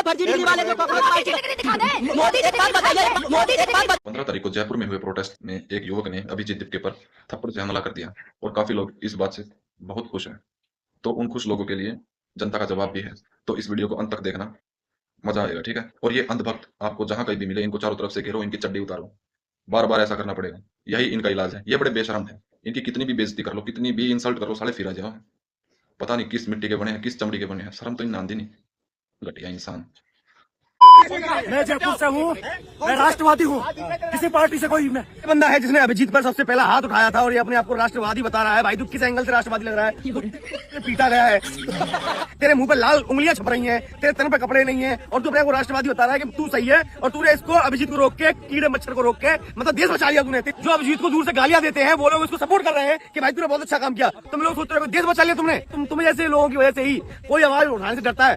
फर्जी डिग्री वाले जो कांग्रेस पार्टी दिखा दे। मोदी जी, एक बात बताइए, मोदी जी 15 तारीख को जयपुर में हुए प्रोटेस्ट में एक युवक ने अभिजीत दीपके पर थप्पड़ से हमला कर दिया और काफी लोग इस बात से बहुत खुश हैं। तो उन खुश लोगों के लिए जनता का जवाब भी है, तो इस वीडियो को अंत तक देखना, मजा आएगा, ठीक है। और ये अंधभक्त आपको जहां कहीं भी मिले, इनको चारों तरफ से घेरो, इनकी चड्डी उतारो, बार बार ऐसा करना पड़ेगा, यही इनका इलाज है। ये बड़े बेशरम है, इनकी कितनी भी बेइज्जती कर लो, कितनी भी इंसल्ट कर लो, साले फिर आ जाओ। पता नहीं किस मिट्टी के बने हैं, किस चमड़ी के बने हैं, शर्म तो इन आंधी नहीं, घटिया इंसान। मैं जयपुर से हूँ, मैं राष्ट्रवादी हूँ, किसी पार्टी से कोई मैं बंदा है जिसने अभिजीत पर सबसे पहला हाथ उठाया था और ये अपने आप को राष्ट्रवादी बता रहा है। भाई तू किस एंगल से राष्ट्रवादी लग रहा है? पीटा गया है, तेरे मुंह पे लाल उंगलियां छप रही हैं, तेरे तन पे कपड़े नहीं है और तू अपने को राष्ट्रवादी बता रहा है कि तू सही है। और तूने इसको अभिजीत को रोक के, कीड़े मच्छर को रोक के, मतलब देश बचा लिया तूने। जो अभिजीत को दूर से गालियां देते हैं वो लोग इसको सपोर्ट कर रहे हैं कि भाई तूने बहुत अच्छा काम किया। तुम लोग सोच रहे हो देश बचा लिया तुमने। तुम्हें जैसे लोगों की वजह से ही कोई आवाज उठाने से डरता है।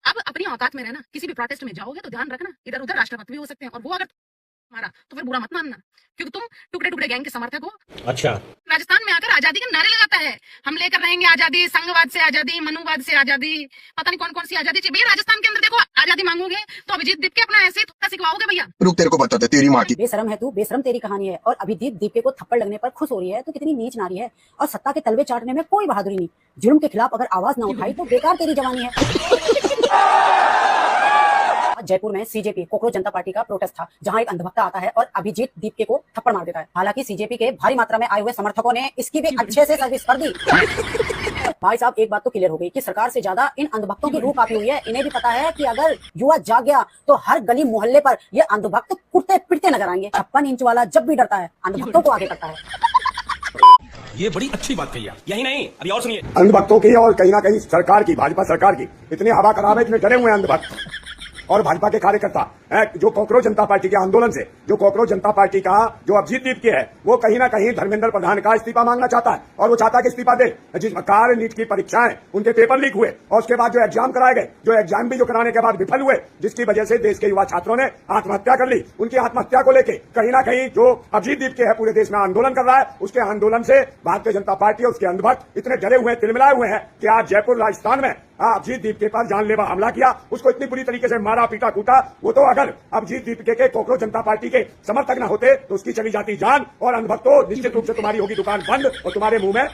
अब अपनी औकात में रहना, किसी भी प्रोटेस्ट में जाओगे तो ध्यान रखना इधर उधर राष्ट्रभक्त भी हो सकते हैं, और वो अगर मारा तो फिर बुरा मत मानना, क्योंकि तुम टुकड़े टुकड़े गैंग के समर्थक हो। अच्छा, राजस्थान में आकर आजादी के नारे लगाता है, हम लेकर रहेंगे आजादी, संघवाद से आजादी, मनुवाद से आजादी, पता नहीं कौन कौन सी आजादी चाहिए। राजस्थान के अंदर देखो, आजादी मांगोगे तो अभिजीत दीपके अपना ऐसे थोड़ा सिखवाओगे भैया। रुक, तेरे को बताते तेरी माँ की। बेशरम है तू, बेशरम तेरी कहानी है। और अभिजीत दीपके को थप्पड़ लगने पर खुश हो रही है तो कितनी नीच नारी है। और सत्ता के तलवे चाटने में कोई बहादुरी नहीं। जुर्म के खिलाफ अगर आवाज ना उठाई तो बेकार तेरी जवानी है। जयपुर में सीजेपी कॉकरोच जनता पार्टी का प्रोटेस्ट था, जहां एक अंधभक्ता आता है और अभिजीत दीपके को थप्पड़ मार देता है। हालांकि सीजेपी के भारी मात्रा में आए हुए समर्थकों ने इसकी भी अच्छे से सर्विस कर दी। भाई साहब, एक बात तो क्लियर हो गई कि सरकार से ज्यादा इन अंधभक्तों की रूह कांपी हुई है। इन्हें भी पता है कि अगर युवा जाग गया तो हर गली मोहल्ले पर ये अंधभक्त कुर्ते पिटते नजर आएंगे। 56 इंच वाला जब भी डरता है, अंधभक्तों को आगे करता है। ये बड़ी अच्छी बात कही। यही नहीं, अभी और सुनिए। अंधभक्तों की और कहीं ना कहीं सरकार की, भाजपा सरकार की इतनी हवा खराब है, इतने डरे हुए हैं अंधभक्त और भाजपा के कार्यकर्ता जो कॉकरोच जनता पार्टी के आंदोलन से, जो कॉकरोच जनता पार्टी का जो अभिजीत दीपके है, वो कहीं ना कहीं धर्मेंद्र प्रधान का इस्तीफा मांगना चाहता है। और वो चाहता है कि इस्तीफा दे। जिस प्रकार नीट की परीक्षाएं, उनके पेपर लीक हुए और उसके बाद जो एग्जाम कराए गए, जो एग्जाम भी जो कराने के बाद विफल हुए, जिसकी वजह से देश के युवा छात्रों ने आत्महत्या कर ली, उनकी आत्महत्या को लेकर कहीं ना कहीं जो अभिजीत दीपके है पूरे देश में आंदोलन कर रहा है। उसके आंदोलन से भारतीय जनता पार्टी और उसके अंधभक्त इतने डरे हुए, तिलमिलाए हुए हैं कि आज जयपुर राजस्थान में अभिजीत दीपके पर जानलेवा हमला किया, उसको इतनी बुरी तरीके से मारा पीटा कूटा। वो तो अगर अभिजीत दीपके के कॉकरोच जनता पार्टी के समर्थक न होते तो उसकी चली जाती जान। और अंधभक्तों, निश्चित रूप से तुम्हारी होगी दुकान बंद और तुम्हारे मुंह में।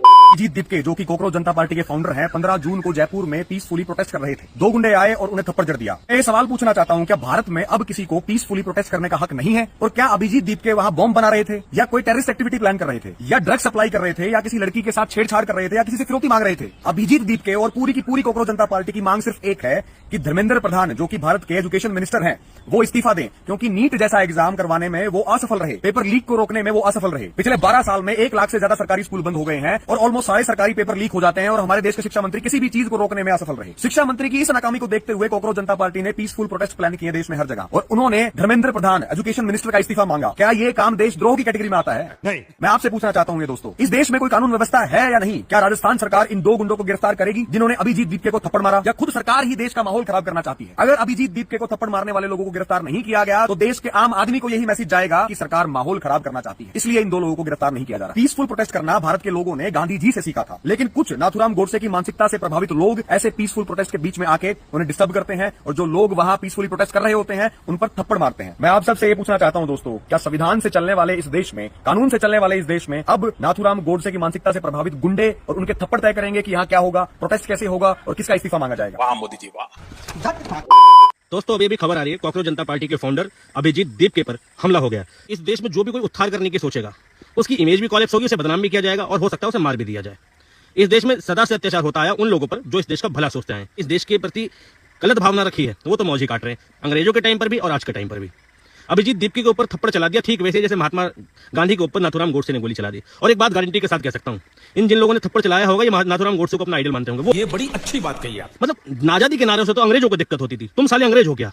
अभिजीत दीपके जो कि कॉकरोच जनता पार्टी के फाउंडर हैं, 15 जून को जयपुर में पीसफुली प्रोटेस्ट कर रहे थे। 2 गुंडे आए और उन्हें थप्पड़ जड़ दिया। मैं ये सवाल पूछना चाहता हूं, क्या भारत में अब किसी को पीसफुली प्रोटेस्ट करने का हक नहीं है? और क्या अभिजीत दीपके वहां बॉम्ब बना रहे थे, या कोई टेररिस्ट एक्टिविटी प्लान कर रहे थे, या ड्रग सप्लाई कर रहे थे, या किसी लड़की के साथ छेड़छाड़ कर रहे थे, या किसी से फिरौती मांग रहे थे? अभिजीत दीपके और पूरी की पूरी कॉकरोच जनता पार्टी की मांग सिर्फ एक है कि धर्मेंद्र प्रधान, जो कि भारत के एजुकेशन मिनिस्टर हैं, वो इस्तीफा दें, क्योंकि नीट जैसा एग्जाम करवाने में वो असफल रहे, पेपर लीक को रोकने में वो असफल रहे। पिछले 12 साल में 1 लाख से ज्यादा सरकारी स्कूल बंद हो गए हैं और ऑलमोस्ट सारे सरकारी पेपर लीक हो जाते हैं, और हमारे देश के शिक्षा मंत्री किसी भी चीज को रोकने में असफल रहे। शिक्षा मंत्री की इस नाकामी को देखते हुए कॉकरोच जनता पार्टी ने पीसफुल प्रोटेस्ट प्लान किए देश में हर जगह, और उन्होंने धर्मेंद्र प्रधान, एजुकेशन मिनिस्टर का इस्तीफा मांगा। क्या ये काम देशद्रोह की कैटेगरी में आता है? नहीं। मैं आपसे पूछना चाहता हूं ये दोस्तों, इस देश में कोई कानून व्यवस्था है या नहीं? क्या राजस्थान सरकार इन 2 गुंडों को गिरफ्तार करेगी जिन्होंने अभिजीत दीपके को थप्पड़ मारा, या खुद सरकार ही देश का माहौल खराब करना चाहती है? अगर अभिजीत दीपके को थप्पड़ मारने वाले लोगों को गिरफ्तार नहीं किया गया तो देश के आम आदमी को यही मैसेज जाएगा कि सरकार माहौल खराब करना चाहती है, इसलिए इन 2 लोगों को गिरफ्तार नहीं किया जा रहा। पीसफुल प्रोटेस्ट करना भारत के लोगों ने गांधी जी से सीखा था, लेकिन कुछ नाथुराम गोडसे की मानसिकता से प्रभावित लोग ऐसे पीसफुल प्रोटेस्ट के बीच में आके उन्हें डिस्टर्ब करते हैं, और जो लोग वहां पीसफुली प्रोटेस्ट कर रहे होते हैं उन पर थप्पड़ मारते हैं। मैं आप सबसे ये पूछना चाहता हूं दोस्तों, क्या संविधान से चलने वाले इस देश में, कानून से चलने वाले इस देश में अब नाथुराम गोडसे की मानसिकता से प्रभावित गुंडे और उनके थप्पड़ तय करेंगे कि यहाँ क्या होगा, प्रोटेस्ट कैसे होगा और किसका इस्तीफा मांगा जाएगा? वाह मोदी जी वाह। दोस्तों, अभी खबर आ रही है, कॉकरोच जनता पार्टी के फाउंडर अभिजीत दीपके पर हमला हो गया। इस देश में जो भी कोई उत्थान करने की सोचेगा उसकी इमेज भी कॉलेप्स होगी, उसे बदनाम भी किया जाएगा और हो सकता है उसे मार भी दिया जाए। इस देश में सदा से अत्याचार होता आया उन लोगों पर जो इस देश का भला सोचते हैं, इस देश के प्रति गलत भावना रखी है, तो वो तो मौज ही काट रहे हैं, अंग्रेजों के टाइम पर भी और आज के टाइम पर भी। अभिजीत दीपके के ऊपर थप्पड़ चला दिया, ठीक वैसे जैसे महात्मा गांधी के ऊपर नाथुराम गोडसे ने गोली चला दी। और एक बात गारंटी के साथ कह सकता हूं, इन जिन लोगों ने थप्पड़ चलाया होगा ये नाथुराम गोडसे को अपना आइडल मानते होंगे। वो ये बड़ी अच्छी बात कही आप। मतलब आजादी के नारे से तो अंग्रेजों को दिक्कत होती थी, तुम साले अंग्रेज हो गया।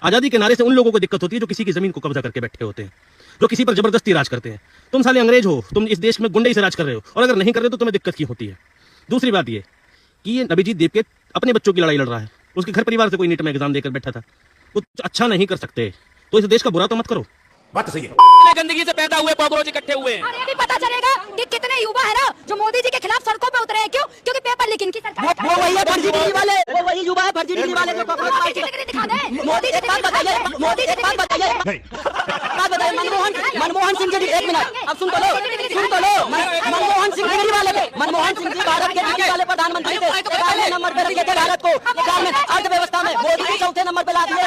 आजादी के नारे से उन लोगों को दिक्कत होती है जो किसी की जमीन को कब्जा करके बैठे होते हैं, जो किसी पर जबरदस्ती राज करते हैं। तुम साले अंग्रेज हो, तुम इस देश में गुंडे से राज कर रहे हो, और अगर नहीं कर रहे तो तुम्हें दिक्कत की होती है। दूसरी बात ये कि ये अभिजीत दीपके अपने बच्चों की लड़ाई लड़ रहा है, उसके घर परिवार से कोई नीट में एग्जाम देकर बैठा था, कुछ अच्छा नहीं कर सकते तो इस देश का बुरा तो मत करो। बात सही है। गंदगी से पैदा हुए कॉकरोच इकट्ठे हुए हैं। और ये भी पता चलेगा कि कितने युवा है ना जो मोदी जी के खिलाफ सड़कों पे उतरे हैं। क्यों? क्योंकि पेपर लीक इनकी सरकार। वो वही है फर्जी डिग्री वाले, वो वही युवा है फर्जी डिग्री वाले जो कॉकरोच पार्टी मोदी एक बात बताइए, मोदी एक बात बताइए, मनमोहन सिंह जी, एक मिनट अब सुन तो लो, मनमोहन सिंह डिग्री वाले थे, मनमोहन सिंह जी भारत के डिग्री वाले प्रधानमंत्री थे, 11वें नंबर पे रखे थे भारत को, अर्थव्यवस्था में मोदी जी चौथे नंबर पे ला दिए।